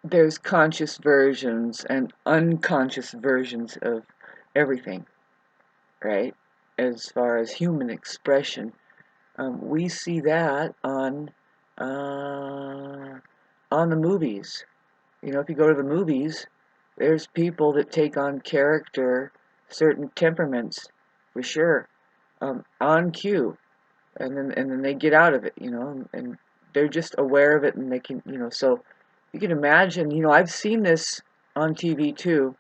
there's conscious versions and unconscious versions of everything, right? As far as human expression, we see that uh, on the movies. You know, if you go to the movies, there's people that take on character, certain temperaments, for sure, on cue, and then they get out of it, you know, and they're just aware of it, and they can, you know, so you can imagine, you know, I've seen this on TV too.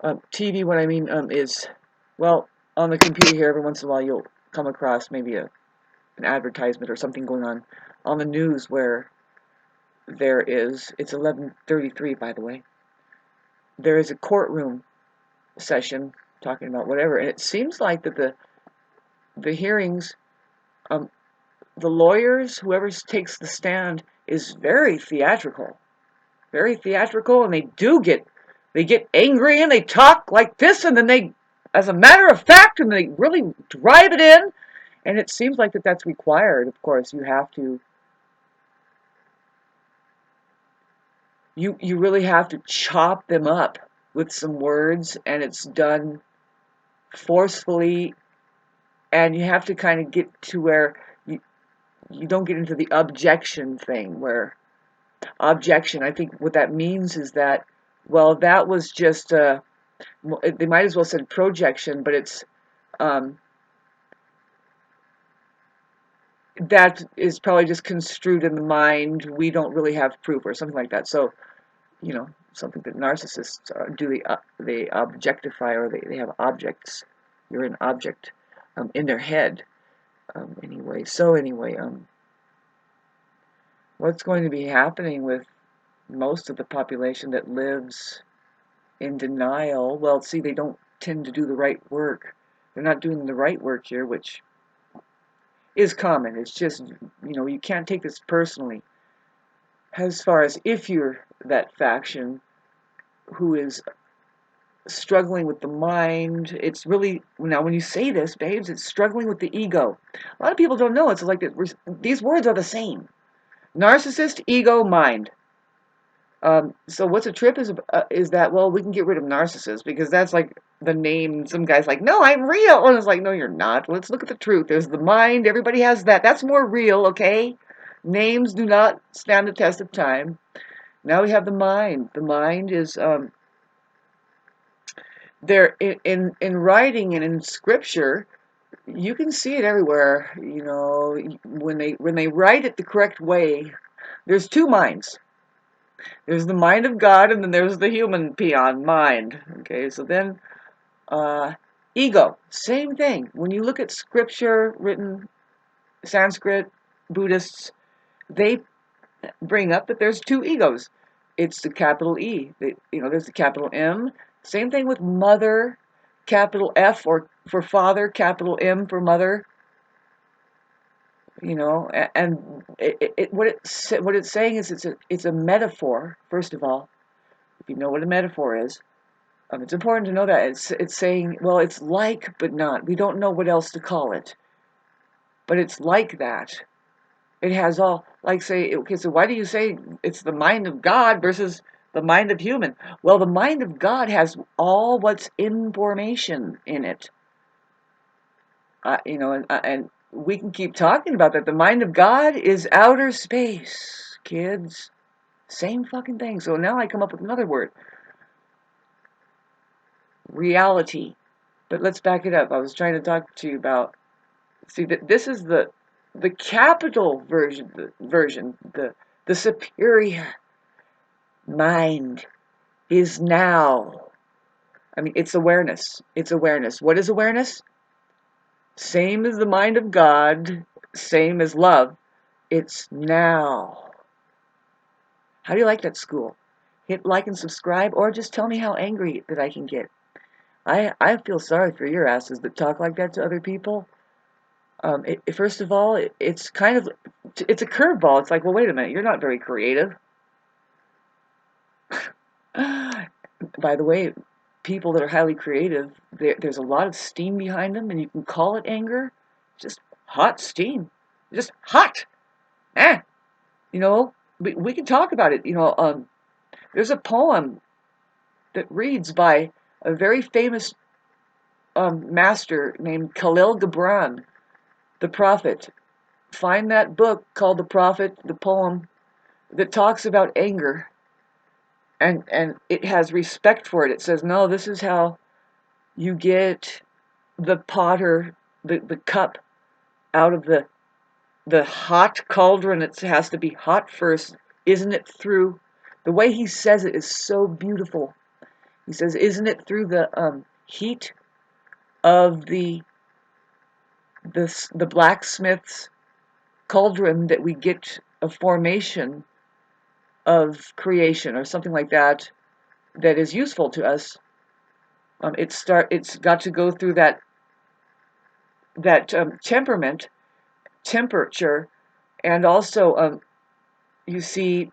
TV, what I mean, is, well, on the computer here, every once in a while you'll come across maybe an advertisement or something going on the news where it's 11:33, by the way, there is a courtroom session talking about whatever, and it seems like that the hearings, um, the lawyers, whoever takes the stand, is very theatrical, and they get angry and they talk like this, and then they, as a matter of fact, and they really drive it in, and it seems like that's required. Of course, you have to, you really have to chop them up with some words, and it's done forcefully, and you have to kind of get to where you don't get into the objection thing, where objection, I think what that means is that, well, that was just they might as well said projection, but it's um, that is probably just construed in the mind. We don't really have proof or something like that. So, you know, something that narcissists do, they objectify, or they have objects. You're an object in their head. Anyway, what's going to be happening with most of the population that lives in denial? Well, see, they don't tend to do the right work. They're not doing the right work here, which is common. It's just, you know, you can't take this personally. As far as if you're that faction who is struggling with the mind, it's really, now when you say this, babes, it's struggling with the ego. A lot of people don't know. It's like these words are the same: narcissist, ego, mind. So what's a trip is that, well, we can get rid of narcissists because that's like the name. Some guy's like, no, I'm real, and it's like, no, you're not. Let's look at the truth. There's the mind. Everybody has that. That's more real, okay? Names do not stand the test of time. Now we have the mind. The mind is there in writing and in scripture. You can see it everywhere. You know, when they write it the correct way, there's two minds. There's the mind of God, and then there's the human peon mind. Okay, so then ego, same thing. When you look at scripture written Sanskrit, Buddhists, they bring up that there's two egos. It's the capital E. You know, there's the capital M. Same thing with mother, capital F or for father, capital M for mother. You know, and what it's saying is it's a metaphor. First of all, if you know what a metaphor is, it's important to know that it's saying, well, it's like but not. We don't know what else to call it, but it's like that. It has all, like, say, okay, so why do you say it's the mind of God versus the mind of human? Well, the mind of God has all what's information in it. You know, and we can keep talking about that. The mind of God is outer space, kids. Same fucking thing. So now I come up with another word: reality. But let's back it up. I was trying to talk to you about. See, that this is the capital version, the superior mind is now. I mean, it's awareness. It's awareness. What is awareness? Same as the mind of God, same as love. It's now. How do you like that, school? Hit like and subscribe, or just tell me how angry that I can get. I feel sorry for your asses that talk like that to other people. First of all, it's kind of, it's a curveball. It's like, well, wait a minute, you're not very creative. By the way, people that are highly creative, there's a lot of steam behind them, and you can call it anger, just hot steam, just hot. Eh, you know. we can talk about it. There's a poem that reads by a very famous master named Khalil Gibran, the prophet. Find that book called The Prophet, the poem that talks about anger, and it has respect for it. It says, no, this is how you get the potter, the cup out of the hot cauldron. It has to be hot first. Isn't it through? The way he says it is so beautiful. He says, isn't it through the heat of the blacksmith's cauldron that we get a formation of creation or something like that that is useful to us? It's got to go through that temperature, and also you see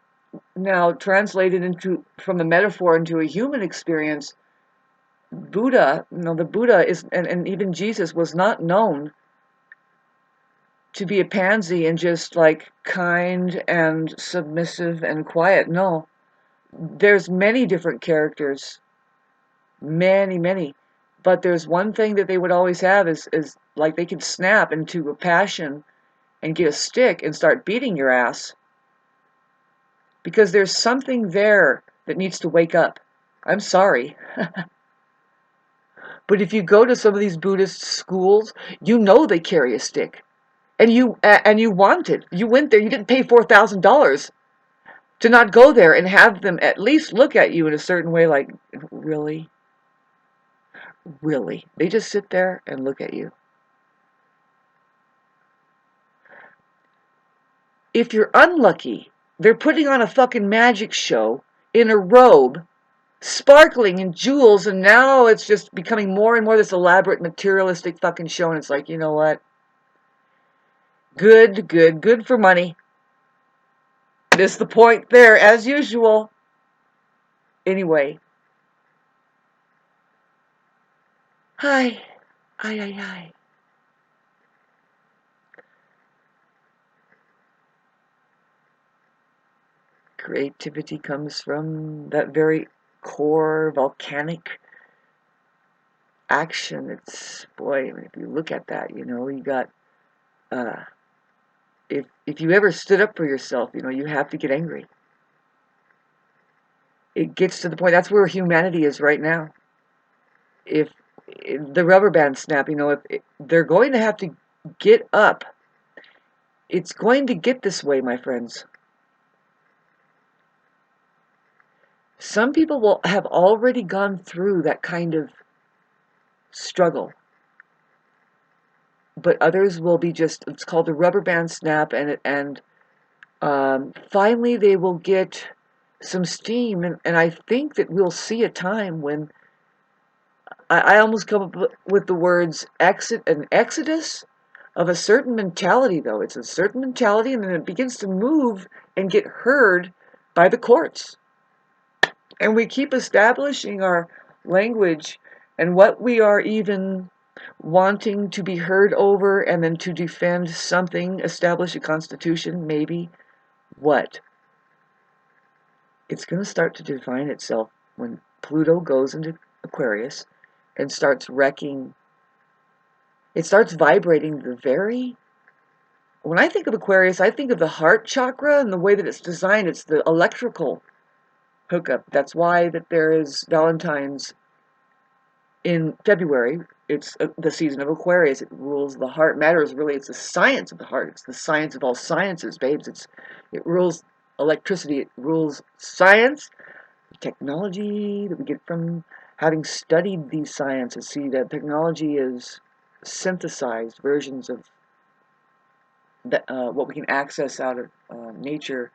now translated into from the metaphor into a human experience. Buddha, the Buddha is, and even Jesus was not known to be a pansy and just like kind and submissive and quiet. No, there's many different characters, many, but there's one thing that they would always have is like they could snap into a passion and get a stick and start beating your ass because there's something there that needs to wake up. I'm sorry. But if you go to some of these Buddhist schools, you know they carry a stick. And you want it. You went there. You didn't pay $4,000 to not go there and have them at least look at you in a certain way, like, really? Really? They just sit there and look at you. If you're unlucky, they're putting on a fucking magic show in a robe, sparkling in jewels, and now it's just becoming more and more this elaborate materialistic fucking show, and it's like, you know what? Good for money. This the point there, as usual. Anyway. Hi. Hi. Creativity comes from that very core volcanic action. It's, boy, if you look at that, you got, if you ever stood up for yourself, you have to get angry. It gets to the point, that's where humanity is right now. If the rubber band snap, if they're going to have to get up, it's going to get this way, my friends. Some people will have already gone through that kind of struggle, but others will be just, it's called the rubber band snap, and finally they will get some steam, and I think that we'll see a time when I almost come up with the words an exodus of a certain mentality, though. It's a certain mentality, and then it begins to move and get heard by the courts. And we keep establishing our language and what we are even wanting to be heard over, and then to defend something, establish a constitution, maybe. What? It's going to start to define itself when Pluto goes into Aquarius and starts wrecking. It starts vibrating when I think of Aquarius, I think of the heart chakra and the way that it's designed. It's the electrical hookup. That's why that there is Valentine's in February. It's the season of Aquarius. It rules the heart. Matters really. It's the science of the heart. It's the science of all sciences, babes. It rules electricity. It rules science, technology that we get from having studied these sciences. See that technology is synthesized versions of what we can access out of nature.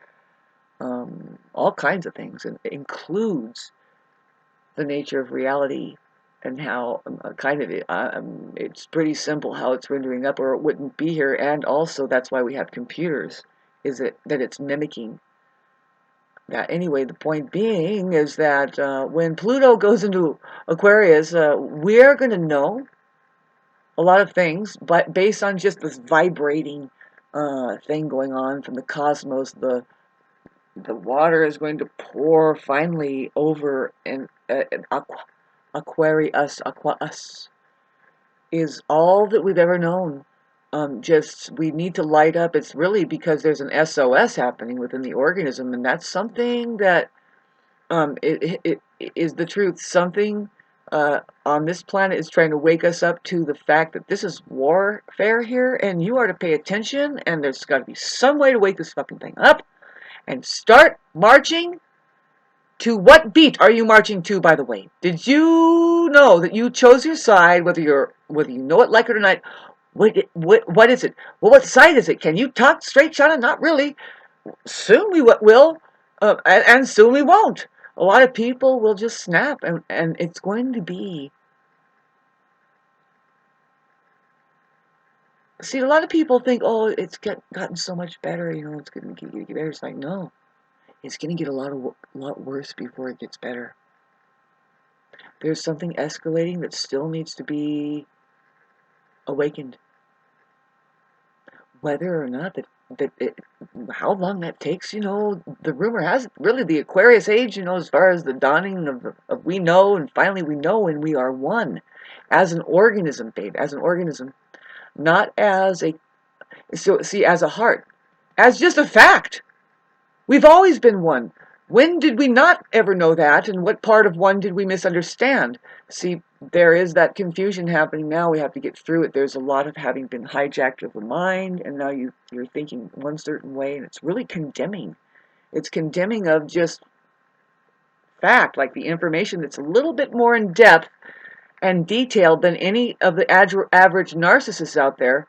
All kinds of things, and it includes the nature of reality and how it's pretty simple how it's rendering up, or it wouldn't be here. And also that's why we have computers, that it's mimicking that. Anyway, the point being is that when Pluto goes into Aquarius, we're going to know a lot of things, but based on just this vibrating thing going on from the cosmos, the water is going to pour finally over an aqua us is all that we've ever known. Just we need to light up. It's really because there's an SOS happening within the organism, and that's something that it is the truth. Something on this planet is trying to wake us up to the fact that this is warfare here, and you are to pay attention. And there's got to be some way to wake this fucking thing up and start marching. To what beat are you marching to, by the way? Did you know that you chose your side, whether you know it like it or not? What is it? Well, what side is it? Can you talk straight, Shauna? Not really. Soon we will, and soon we won't. A lot of people will just snap, and it's going to be. See, a lot of people think, oh, it's gotten so much better, it's going to get better. It's like, no, it's going to get a lot worse before it gets better. There's something escalating that still needs to be awakened. Whether or not how long that takes, the rumor has it, really the Aquarius age, as far as the dawning of we know, and finally we know, and we are one as an organism, babe, as an organism, not as as a heart, as just a fact. We've always been one. When did we not ever know that, and what part of one did we misunderstand? See, there is that confusion happening now. We have to get through it. There's a lot of having been hijacked of the mind, and now you're thinking one certain way, and it's really condemning. It's condemning of just fact, like the information that's a little bit more in depth and detailed than any of the average narcissists out there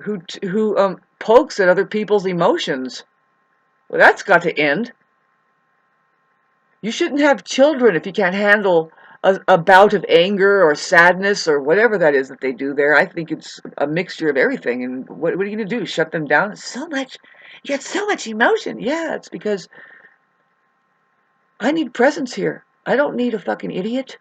who pokes at other people's emotions. Well, that's got to end. You shouldn't have children if you can't handle a bout of anger or sadness or whatever that is that they do there. I think it's a mixture of everything. And what are you going to do? Shut them down? You have so much emotion. Yeah, it's because I need presence here. I don't need a fucking idiot.